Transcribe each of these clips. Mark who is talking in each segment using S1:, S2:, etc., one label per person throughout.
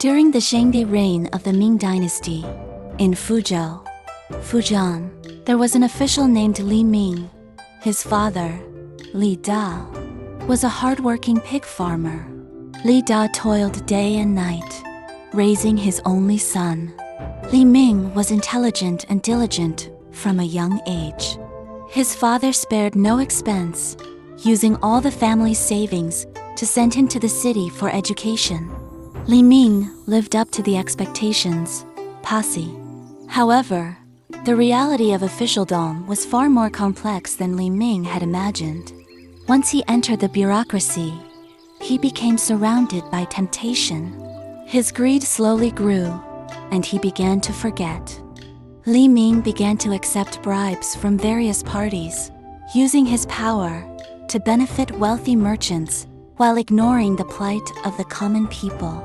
S1: During the Shangdi reign of the Ming Dynasty, in Fuzhou, Fujian, there was an official named Li Ming. His father, Li Da, was a hardworking pig farmer. Li Da toiled day and night, raising his only son. Li Ming was intelligent and diligent from a young age. His father spared no expense, using all the family's savings to send him to the city for education. Li Ming lived up to the expectations, Pasi. However, the reality of officialdom was far more complex than Li Ming had imagined. Once he entered the bureaucracy, he became surrounded by temptation. His greed slowly grew, and he began to forget. Li Ming began to accept bribes from various parties, using his power to benefit wealthy merchants while ignoring the plight of the common people.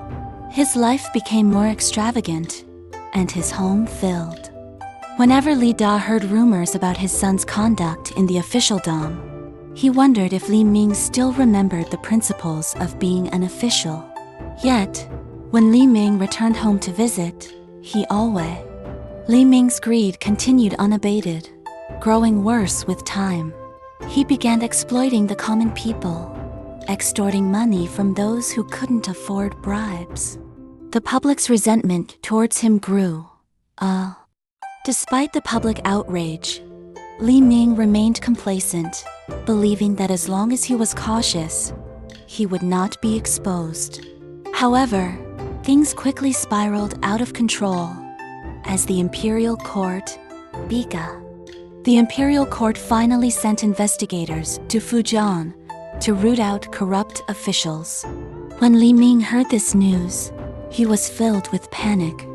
S1: His life became more extravagant, and his home filled. Whenever Li Da heard rumors about his son's conduct in the officialdom, he wondered if Li Ming still remembered the principles of being an official. Yet, when Li Ming returned home to visit, Li Ming's greed continued unabated, growing worse with time. He began exploiting the common people, extorting money from those who couldn't afford bribes. The public's resentment towards him grew. Despite the public outrage, Li Ming remained complacent, believing that as long as he was cautious, he would not be exposed. However, things quickly spiraled out of control as the imperial court, the imperial court finally sent investigators to Fujian to root out corrupt officials. When Li Ming heard this news, he was filled with panic.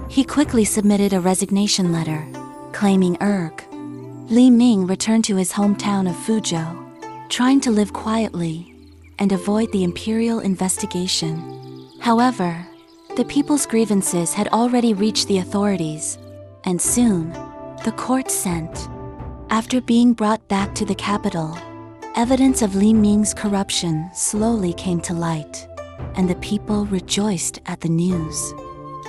S1: He quickly submitted a resignation letter, claiming erg. Li Ming returned to his hometown of Fuzhou, trying to live quietly and avoid the imperial investigation. However, the people's grievances had already reached the authorities, and soon, the court sent. After being brought back to the capital, evidence of Li Ming's corruption slowly came to light, and the people rejoiced at the news.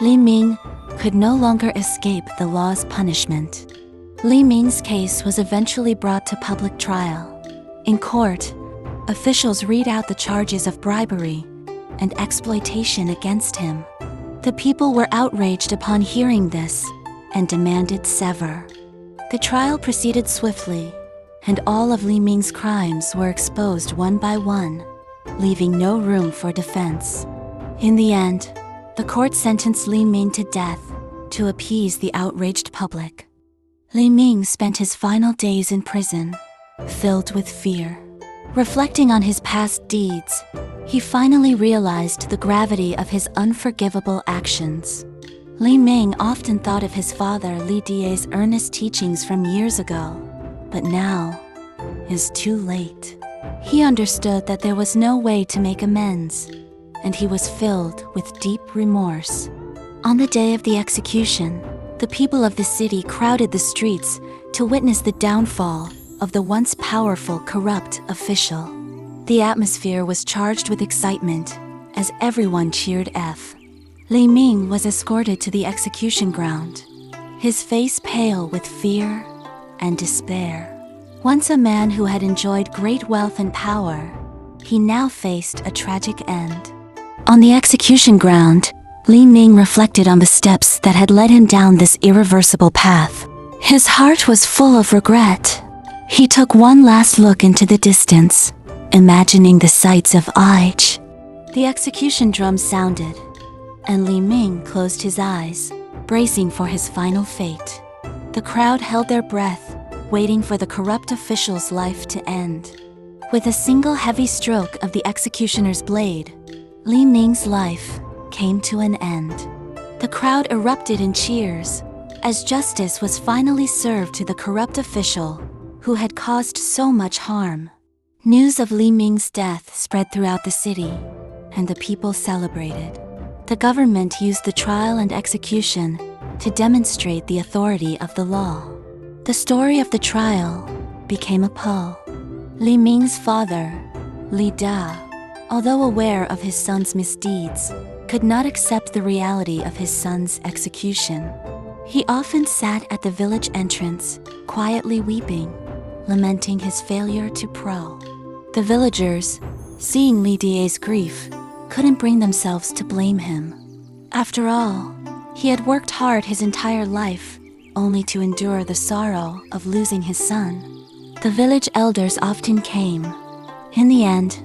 S1: Li Ming could no longer escape the law's punishment. Li Ming's case was eventually brought to public trial. In court, officials read out the charges of bribery and exploitation against him. The people were outraged upon hearing this and demanded sever. The trial proceeded swiftly, and all of Li Ming's crimes were exposed one by one, leaving no room for defense. In the end, the court sentenced Li Ming to death to appease the outraged public. Li Ming spent his final days in prison, filled with fear. Reflecting on his past deeds, he finally realized the gravity of his unforgivable actions. Li Ming often thought of his father Li Die's earnest teachings from years ago, but now is too late. He understood that there was no way to make amends, and he was filled with deep remorse. On the day of the execution, the people of the city crowded the streets to witness the downfall of the once powerful, corrupt official. The atmosphere was charged with excitement as everyone cheered F. Li Ming was escorted to the execution ground, his face pale with fear and despair. Once a man who had enjoyed great wealth and power, he now faced a tragic end. On the execution ground, Li Ming reflected on the steps that had led him down this irreversible path. His heart was full of regret. He took one last look into the distance, imagining the sights of Aich. The execution drum sounded, and Li Ming closed his eyes, bracing for his final fate. The crowd held their breath, waiting for the corrupt official's life to end. With a single heavy stroke of the executioner's blade, Li Ming's life came to an end. The crowd erupted in cheers as justice was finally served to the corrupt official who had caused so much harm. News of Li Ming's death spread throughout the city, and the people celebrated. The government used the trial and execution to demonstrate the authority of the law. The story of the trial became a poem. Li Ming's father, Li Da, although aware of his son's misdeeds, could not accept the reality of his son's execution. He often sat at the village entrance, quietly weeping, lamenting his failure to pro. The villagers, seeing Li Die's grief, couldn't bring themselves to blame him. After all, he had worked hard his entire life, only to endure the sorrow of losing his son. The village elders often came. In the end,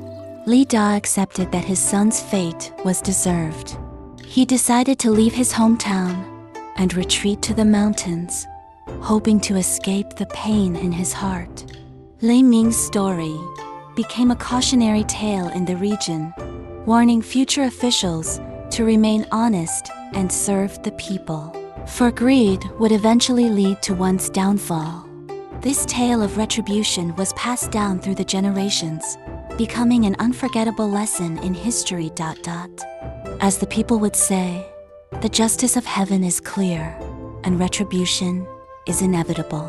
S1: Li Da accepted that his son's fate was deserved. He decided to leave his hometown and retreat to the mountains, hoping to escape the pain in his heart. Li Ming's story became a cautionary tale in the region, warning future officials to remain honest and serve the people. For greed would eventually lead to one's downfall. This tale of retribution was passed down through the generations, becoming an unforgettable lesson in history. As the people would say, the justice of heaven is clear, and retribution is inevitable.